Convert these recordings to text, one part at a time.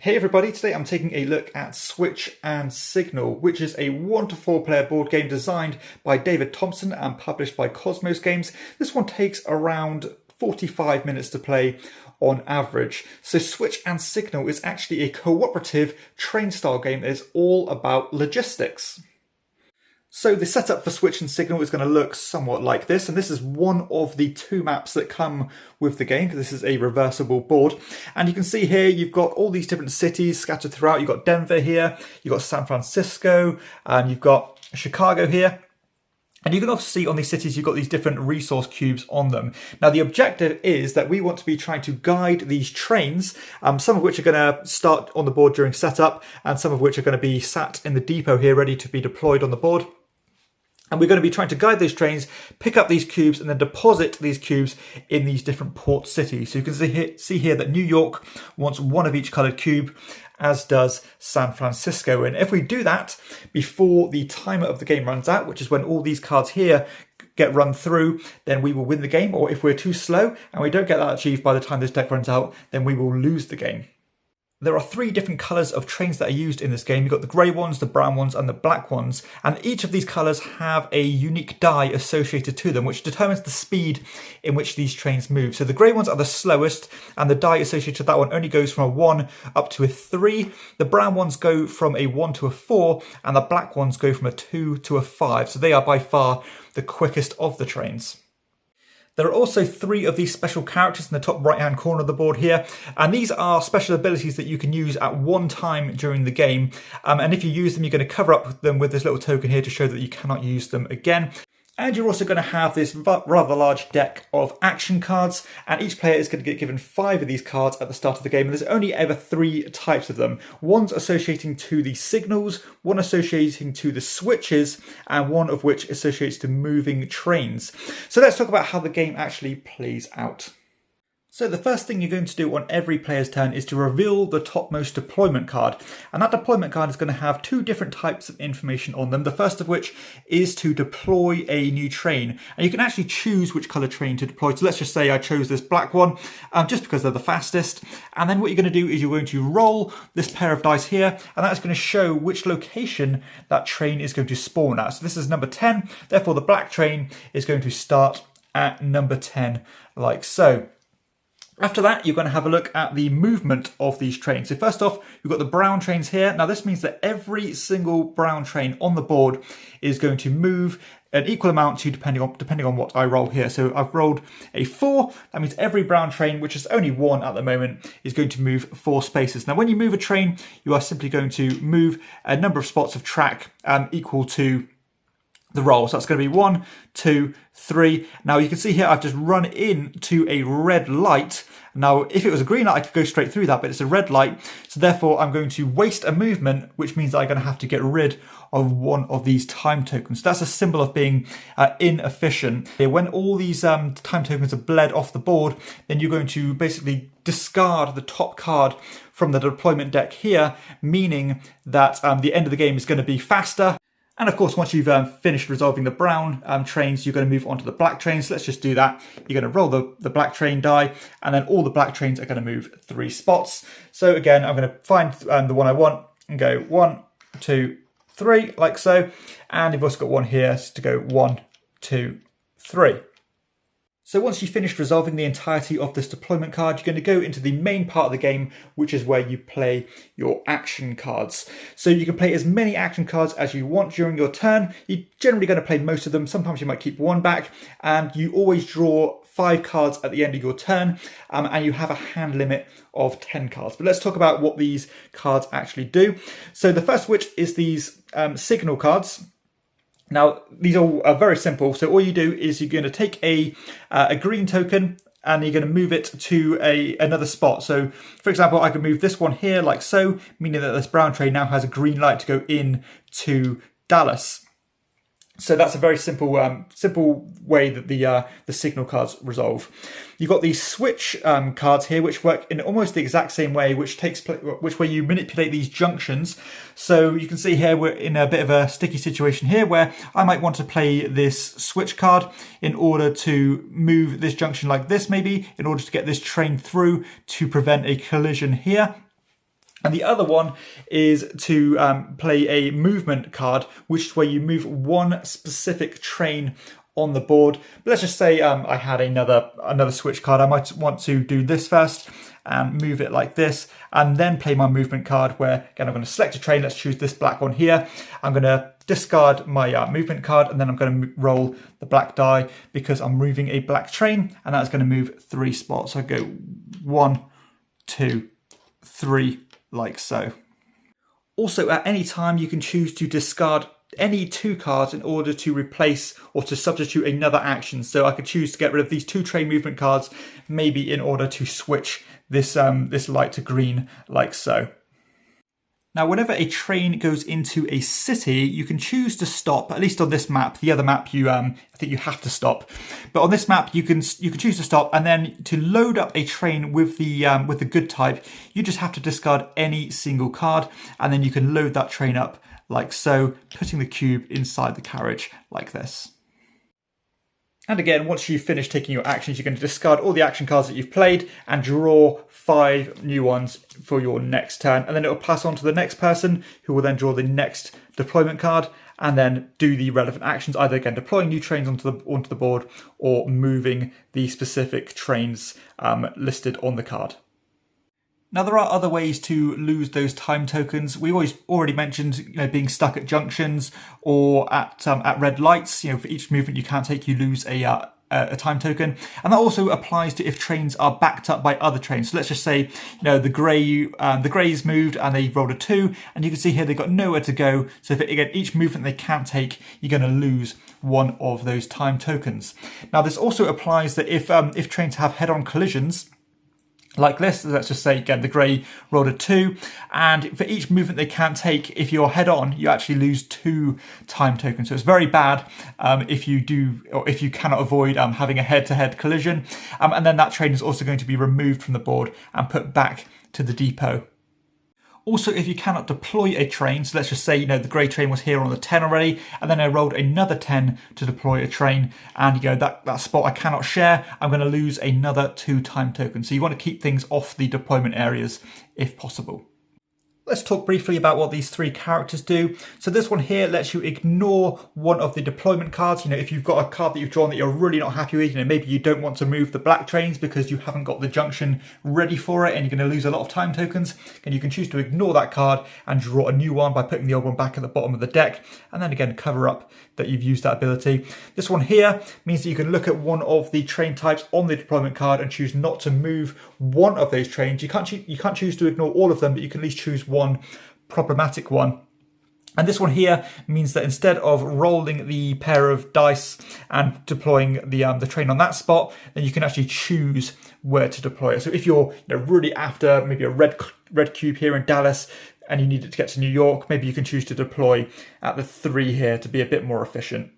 Hey everybody, today I'm taking a look at Switch and Signal, which is a 1 to 4 player board game designed by David Thompson and published by Cosmos Games. This one takes around 45 minutes to play on average. So Switch and Signal is actually a cooperative train style game that is all about logistics. So the setup for Switch and Signal is going to look somewhat like this, and this is one of the two maps that come with the game, because this is a reversible board. And you can see here you've got all these different cities scattered throughout. You've got Denver here, you've got San Francisco, and you've got Chicago here. And you can also see on these cities, you've got these different resource cubes on them. Now, the objective is that we want to be trying to guide these trains, some of which are going to start on the board during setup, and some of which are going to be sat in the depot here, ready to be deployed on the board. And we're going to be trying to guide those trains, pick up these cubes, and then deposit these cubes in these different port cities. So you can see here that New York wants one of each coloured cube, as does San Francisco. And if we do that before the timer of the game runs out, which is when all these cards here get run through, then we will win the game. Or if we're too slow and we don't get that achieved by the time this deck runs out, then we will lose the game. There are three different colours of trains that are used in this game. You've got the grey ones, the brown ones, and the black ones. And each of these colours have a unique die associated to them, which determines the speed in which these trains move. So the grey ones are the slowest, and the die associated to that one only goes from a 1 up to a 3. The brown ones go from a 1 to a 4, and the black ones go from a 2 to a 5. So they are by far the quickest of the trains. There are also 3 of these special characters in the top right hand corner of the board here, and these are special abilities that you can use at one time during the game, and if you use them you're going to cover up them with this little token here to show that you cannot use them again. And you're also going to have this rather large deck of action cards, and each player is going to get given 5 of these cards at the start of the game, and there's only ever 3 types of them. One's associating to the signals, one associating to the switches, and one of which associates to moving trains. So let's talk about how the game actually plays out. So the first thing you're going to do on every player's turn is to reveal the topmost deployment card. And that deployment card is going to have 2 different types of information on them. The first of which is to deploy a new train. And you can actually choose which colour train to deploy. So let's just say I chose this black one, just because they're the fastest. And then what you're going to do is you're going to roll this pair of dice here, and that's going to show which location that train is going to spawn at. So this is number 10, therefore the black train is going to start at number 10, like so. After that, you're going to have a look at the movement of these trains. So first off, we've got the brown trains here. Now this means that every single brown train on the board is going to move an equal amount to depending on what I roll here. So I've rolled a 4. That means every brown train, which is only 1 at the moment, is going to move 4 spaces. Now when you move a train, you are simply going to move a number of spots of track equal to the roll. So that's going to be 1, 2, 3. Now you can see here I've just run into a red light. Now if it was a green light I could go straight through that, but it's a red light, so therefore I'm going to waste a movement, which means that I'm going to have to get rid of one of these time tokens. That's a symbol of being inefficient. When all these time tokens are bled off the board, then you're going to basically discard the top card from the deployment deck here, meaning that the end of the game is going to be faster. And of course, once you've finished resolving the brown trains, you're going to move on to the black trains. So let's just do that. You're going to roll the black train die, and then all the black trains are going to move 3 spots. So again, I'm going to find the one I want and go 1, 2, 3, like so. And you've also got one here to go 1, 2, 3. So once you've finished resolving the entirety of this deployment card, you're going to go into the main part of the game, which is where you play your action cards. So you can play as many action cards as you want during your turn. You're generally going to play most of them. Sometimes you might keep 1 back, and you always draw 5 cards at the end of your turn, and you have a hand limit of 10 cards. But let's talk about what these cards actually do. So the first of which is these signal cards. Now, these are very simple. So all you do is you're going to take a green token and you're going to move it to another spot. So, for example, I can move this one here like so, meaning that this brown train now has a green light to go in to Dallas. So that's a very simple way that the signal cards resolve. You've got these switch cards here, which work in almost the exact same way, which where you manipulate these junctions. So you can see here we're in a bit of a sticky situation here, where I might want to play this switch card in order to move this junction like this, maybe in order to get this train through to prevent a collision here. And the other one is to play a movement card, which is where you move one specific train on the board. But let's just say I had another switch card. I might want to do this first and move it like this, and then play my movement card where, again, I'm going to select a train. Let's choose this black one here. I'm going to discard my movement card, and then I'm going to roll the black die because I'm moving a black train, and that's going to move 3 spots. So I go 1, 2, 3, like so. Also, at any time, you can choose to discard any 2 cards in order to replace or to substitute another action. So I could choose to get rid of these 2 train movement cards, maybe in order to switch this light to green, like so. Now, whenever a train goes into a city, you can choose to stop. At least on this map. The other map, I think you have to stop. But on this map, you can choose to stop, and then to load up a train with the good type, you just have to discard any single card, and then you can load that train up like so, putting the cube inside the carriage like this. And again, once you've finished taking your actions, you're going to discard all the action cards that you've played and draw 5 new ones for your next turn. And then it will pass on to the next person, who will then draw the next deployment card and then do the relevant actions, either again deploying new trains onto the board or moving the specific trains listed on the card. Now, there are other ways to lose those time tokens. We already mentioned, being stuck at junctions or at red lights. For each movement you can't take, you lose a time token, and that also applies to if trains are backed up by other trains. So let's just say, the greys moved and they rolled a 2, and you can see here they've got nowhere to go. So again, each movement they can't take, you're going to lose one of those time tokens. Now, this also applies that if trains have head-on collisions, like this, let's just say, again, the grey rolled a 2, and for each movement they can't take, if you're head on, you actually lose 2 time tokens. So it's very bad if you cannot avoid having a head-to-head collision, and then that train is also going to be removed from the board and put back to the depot. Also, if you cannot deploy a train, so let's just say, the grey train was here on the 10 already, and then I rolled another 10 to deploy a train, and that spot I cannot share, I'm going to lose another 2 time tokens. So you want to keep things off the deployment areas if possible. Let's talk briefly about what these 3 characters do. So this one here lets you ignore one of the deployment cards. If you've got a card that you've drawn that you're really not happy with, maybe you don't want to move the black trains because you haven't got the junction ready for it and you're going to lose a lot of time tokens, and you can choose to ignore that card and draw a new one by putting the old one back at the bottom of the deck, and then again cover up that you've used that ability. This one here means that you can look at one of the train types on the deployment card and choose not to move one of those trains. You can't choose to ignore all of them, but you can at least choose one problematic one. And this one here means that instead of rolling the pair of dice and deploying the train on that spot, then you can actually choose where to deploy it. So if you're really after maybe a red cube here in Dallas and you need it to get to New York, maybe you can choose to deploy at the 3 here to be a bit more efficient.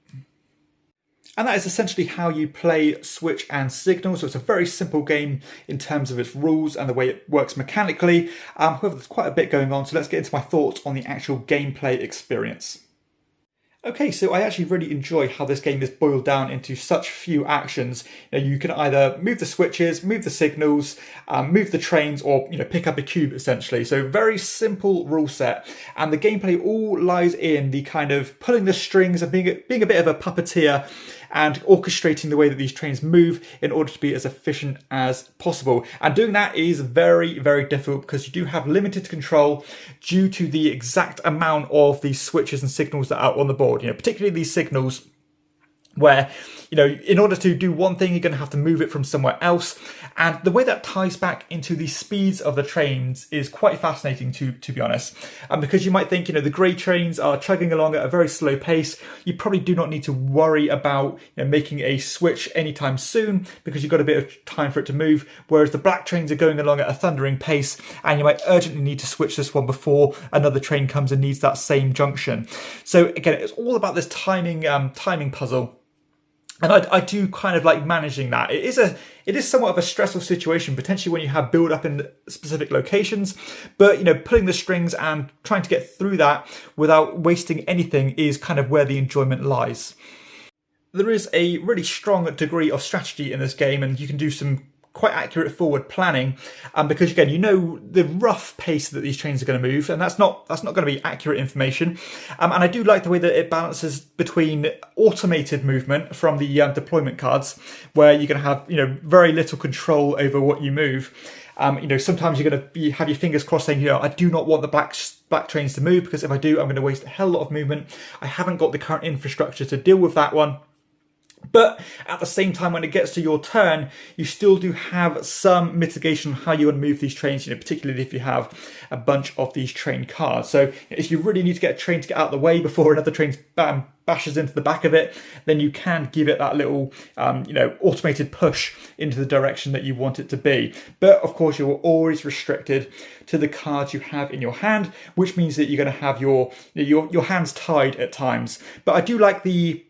And that is essentially how you play Switch and Signal. So it's a very simple game in terms of its rules and the way it works mechanically. However, there's quite a bit going on, so let's get into my thoughts on the actual gameplay experience. Okay, so I actually really enjoy how this game is boiled down into such few actions. You can either move the switches, move the signals, move the trains, or pick up a cube essentially. So very simple rule set, and the gameplay all lies in the kind of pulling the strings and being a bit of a puppeteer and orchestrating the way that these trains move in order to be as efficient as possible. And doing that is very, very difficult because you do have limited control due to the exact amount of these switches and signals that are on the board. Particularly these signals where, in order to do one thing, you're going to have to move it from somewhere else. And the way that ties back into the speeds of the trains is quite fascinating to be honest. Because you might think, the grey trains are chugging along at a very slow pace. You probably do not need to worry about making a switch anytime soon because you've got a bit of time for it to move. Whereas the black trains are going along at a thundering pace and you might urgently need to switch this one before another train comes and needs that same junction. So again, it's all about this timing puzzle. And I do kind of like managing that. It is somewhat of a stressful situation, potentially when you have build up in specific locations, but pulling the strings and trying to get through that without wasting anything is kind of where the enjoyment lies. There is a really strong degree of strategy in this game, and you can do some quite accurate forward planning, because again, you know the rough pace that these trains are going to move, and that's not going to be accurate information. And I do like the way that it balances between automated movement from the deployment cards, where you're going to have very little control over what you move. Sometimes you're going to have your fingers crossed saying, I do not want the black trains to move, because if I do, I'm going to waste a hell lot of movement. I haven't got the current infrastructure to deal with that one. But at the same time, when it gets to your turn, you still do have some mitigation on how you want to move these trains, particularly if you have a bunch of these train cards. So if you really need to get a train to get out of the way before another train bashes into the back of it, then you can give it that little, automated push into the direction that you want it to be. But of course, you're always restricted to the cards you have in your hand, which means that you're going to have your hands tied at times. But I do like the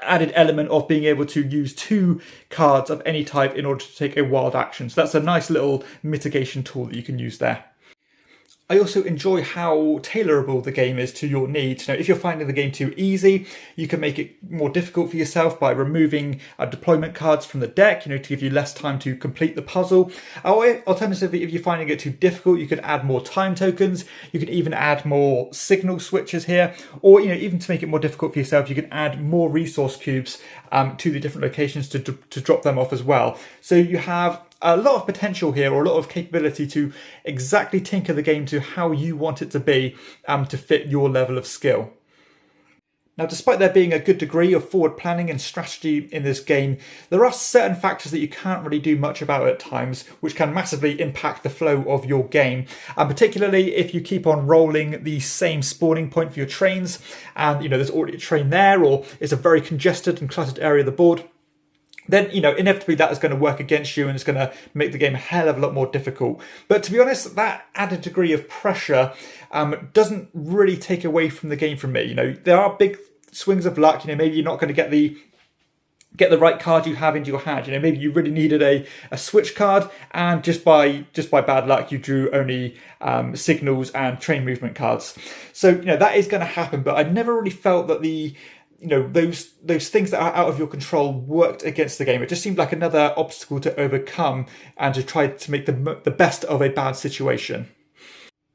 added element of being able to use 2 cards of any type in order to take a wild action. So that's a nice little mitigation tool that you can use there. I also enjoy how tailorable the game is to your needs. If you're finding the game too easy, you can make it more difficult for yourself by removing deployment cards from the deck, to give you less time to complete the puzzle. Or alternatively, if you're finding it too difficult, you could add more time tokens. You could even add more signal switches here, or even to make it more difficult for yourself, you can add more resource cubes to the different locations to drop them off as well. So you have a lot of potential here, or a lot of capability to exactly tinker the game to how you want it to be, to fit your level of skill. Now, despite there being a good degree of forward planning and strategy in this game, there are certain factors that you can't really do much about at times, which can massively impact the flow of your game. And particularly if you keep on rolling the same spawning point for your trains, and there's already a train there, or it's a very congested and cluttered area of the board, then inevitably that is going to work against you, and it's going to make the game a hell of a lot more difficult. But to be honest, that added degree of pressure doesn't really take away from the game from me. There are big swings of luck. Maybe you're not going to get the right card you have into your hand. Maybe you really needed a switch card, and just by bad luck you drew only signals and train movement cards. So that is going to happen. But I never really felt that those things that are out of your control worked against the game. It just seemed like another obstacle to overcome and to try to make the best of a bad situation.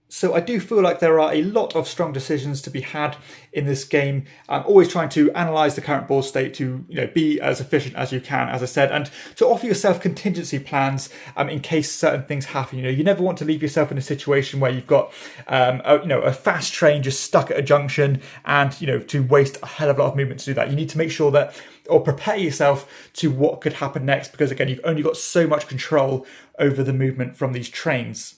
So I do feel like there are a lot of strong decisions to be had in this game. I'm always trying to analyse the current board state to be as efficient as you can, as I said, and to offer yourself contingency plans in case certain things happen. You never want to leave yourself in a situation where you've got a fast train just stuck at a junction, and to waste a hell of a lot of movement to do that. You need to make sure that, or prepare yourself to what could happen next, because again, you've only got so much control over the movement from these trains.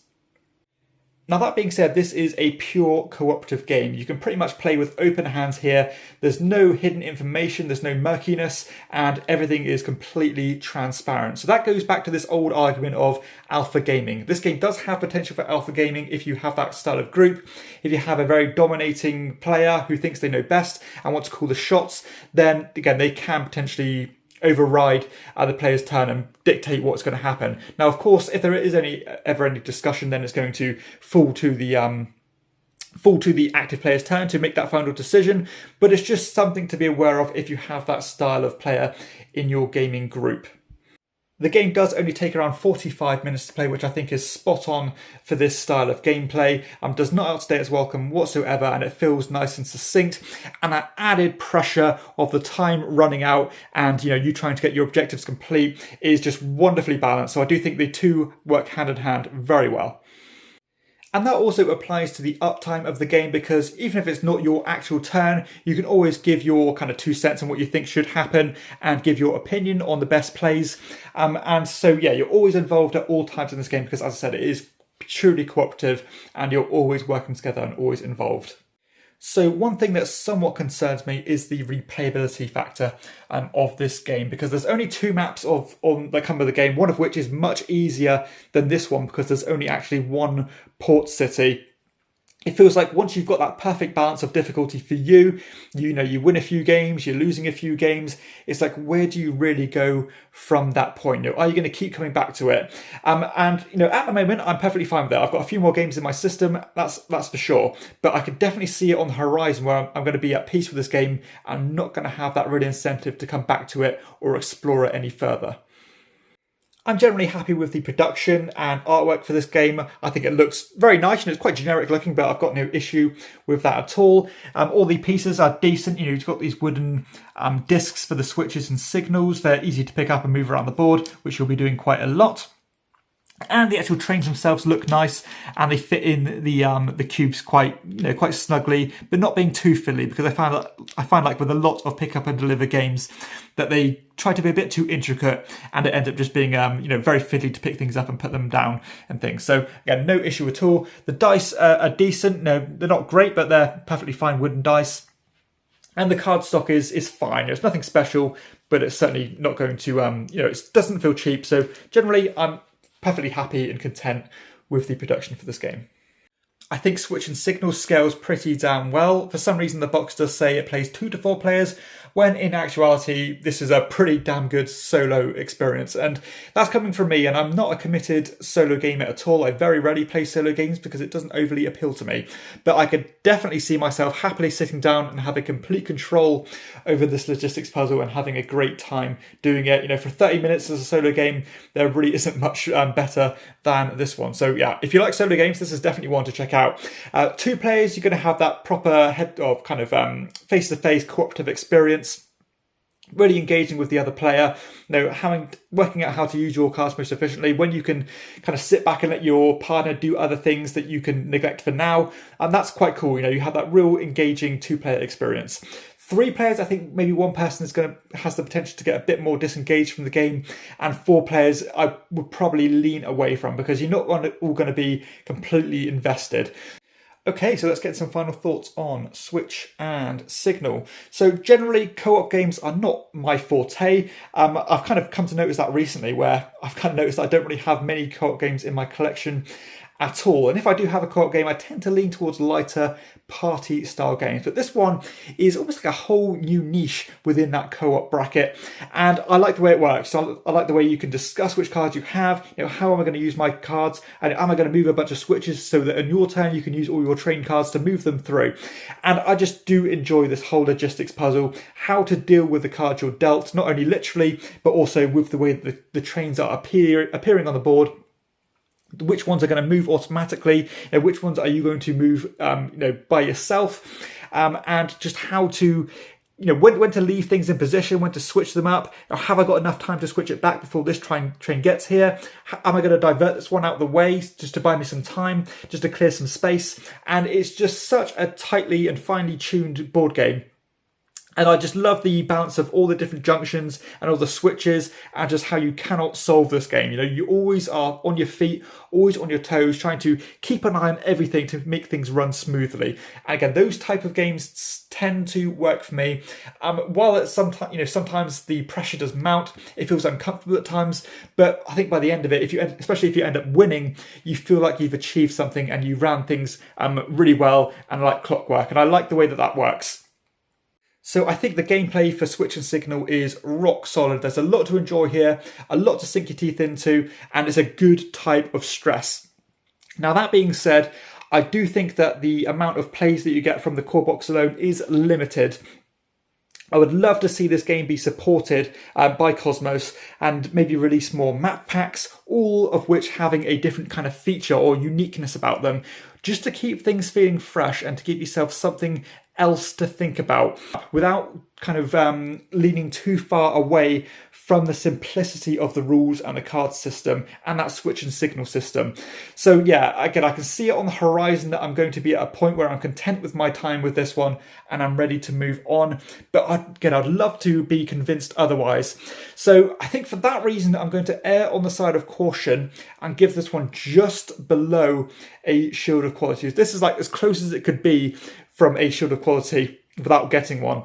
Now, that being said, this is a pure cooperative game. You can pretty much play with open hands here. There's no hidden information, there's no murkiness, and everything is completely transparent. So that goes back to this old argument of alpha gaming. This game does have potential for alpha gaming if you have that style of group. If you have a very dominating player who thinks they know best and want to call the shots, then again, they can potentially override the player's turn and dictate what's going to happen. Now, of course, if there is ever any discussion, then it's going to fall to the active player's turn to make that final decision. But it's just something to be aware of if you have that style of player in your gaming group. The game does only take around 45 minutes to play, which I think is spot on for this style of gameplay. Does not outstay its welcome whatsoever, and it feels nice and succinct. And that added pressure of the time running out and you trying to get your objectives complete is just wonderfully balanced. So I do think the two work hand in hand very well. And that also applies to the uptime of the game, because even if it's not your actual turn, you can always give your kind of 2 cents on what you think should happen and give your opinion on the best plays. And so, yeah, you're always involved at all times in this game because, as I said, it is truly cooperative and you're always working together and always involved. So one thing that somewhat concerns me is the replayability factor of this game, because there's only 2 maps that come with the game, one of which is much easier than this one because there's only actually 1 port city. It feels like once you've got that perfect balance of difficulty for you, you win a few games, you're losing a few games. It's like, where do you really go from that point? Are you going to keep coming back to it? And at the moment, I'm perfectly fine with that. I've got a few more games in my system, that's for sure. But I could definitely see it on the horizon where I'm going to be at peace with this game and not going to have that real incentive to come back to it or explore it any further. I'm generally happy with the production and artwork for this game. I think it looks very nice and it's quite generic looking, but I've got no issue with that at all. All the pieces are decent. You know, you've got these wooden discs for the switches and signals. They're easy to pick up and move around the board, which you'll be doing quite a lot. And the actual trains themselves look nice, and they fit in the cubes quite snugly, but not being too fiddly. Because I find like with a lot of pick up and deliver games that they try to be a bit too intricate, and it ends up just being very fiddly to pick things up and put them down and things. So again, no issue at all. The dice are decent. No, they're not great, but they're perfectly fine wooden dice. And the card stock is fine. It's nothing special, but it's certainly not going to it doesn't feel cheap. So generally, I'm perfectly happy and content with the production for this game. I think Switch and Signal scales pretty damn well. For some reason, the box does say it plays 2 to 4 players, when in actuality, this is a pretty damn good solo experience. And that's coming from me, and I'm not a committed solo gamer at all. I very rarely play solo games because it doesn't overly appeal to me. But I could definitely see myself happily sitting down and having complete control over this logistics puzzle and having a great time doing it. You know, for 30 minutes as a solo game, there really isn't much better than this one. So yeah, if you like solo games, this is definitely one to check out. 2 players, you're going to have that proper face-to-face cooperative experience. Really engaging with the other player, working out how to use your cards most efficiently, when you can kind of sit back and let your partner do other things that you can neglect for now. And that's quite cool. You know, you have that real engaging 2-player experience. 3 players, I think maybe one person has the potential to get a bit more disengaged from the game, and 4 players I would probably lean away from, because you're not all going to be completely invested. Okay, so let's get some final thoughts on Switch and Signal. So generally, co-op games are not my forte. I've kind of come to notice that recently, where I've kind of noticed that I don't really have many co-op games in my collection at all. And if I do have a co-op game, I tend to lean towards lighter party style games. But this one is almost like a whole new niche within that co-op bracket. And I like the way it works. So I like the way you can discuss which cards you have. You know, how am I going to use my cards? And am I going to move a bunch of switches so that in your turn you can use all your train cards to move them through? And I just do enjoy this whole logistics puzzle, how to deal with the cards you're dealt, not only literally, but also with the way that the trains are appearing on the board. Which ones are going to move automatically? Which ones are you going to move, by yourself? And just how to, when to leave things in position, when to switch them up. Have I got enough time to switch it back before this train gets here? Am I going to divert this one out of the way just to buy me some time, just to clear some space? And it's just such a tightly and finely tuned board game. And I just love the balance of all the different junctions and all the switches, and just how you cannot solve this game. You always are on your feet, always on your toes, trying to keep an eye on everything to make things run smoothly. And again, those type of games tend to work for me. While it's sometimes the pressure does mount, it feels uncomfortable at times. But I think by the end of it, especially if you end up winning, you feel like you've achieved something and you ran things really well and like clockwork. And I like the way that works. So I think the gameplay for Switch and Signal is rock solid. There's a lot to enjoy here, a lot to sink your teeth into, and it's a good type of stress. Now, that being said, I do think that the amount of plays that you get from the core box alone is limited. I would love to see this game be supported by Cosmos and maybe release more map packs, all of which having a different kind of feature or uniqueness about them, just to keep things feeling fresh and to give yourself something else to think about without kind of leaning too far away from the simplicity of the rules and the card system and that Switch and Signal system. So yeah, again, I can see it on the horizon that I'm going to be at a point where I'm content with my time with this one and I'm ready to move on. But I'd love to be convinced otherwise. So I think for that reason, I'm going to err on the side of caution and give this one just below a Shield of Quality. This is like as close as it could be from a Shield of Quality without getting one.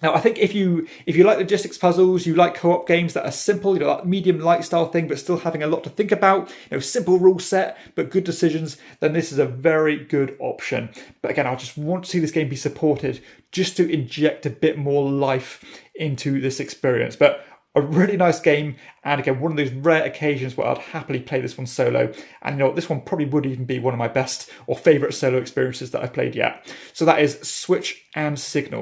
Now, I think if you like logistics puzzles, you like co-op games that are simple, that medium light style thing, but still having a lot to think about, simple rule set, but good decisions, then this is a very good option. But again, I just want to see this game be supported just to inject a bit more life into this experience. But a really nice game, and again, one of those rare occasions where I'd happily play this one solo. And this one probably would even be one of my best or favourite solo experiences that I've played yet. So that is Switch and Signal.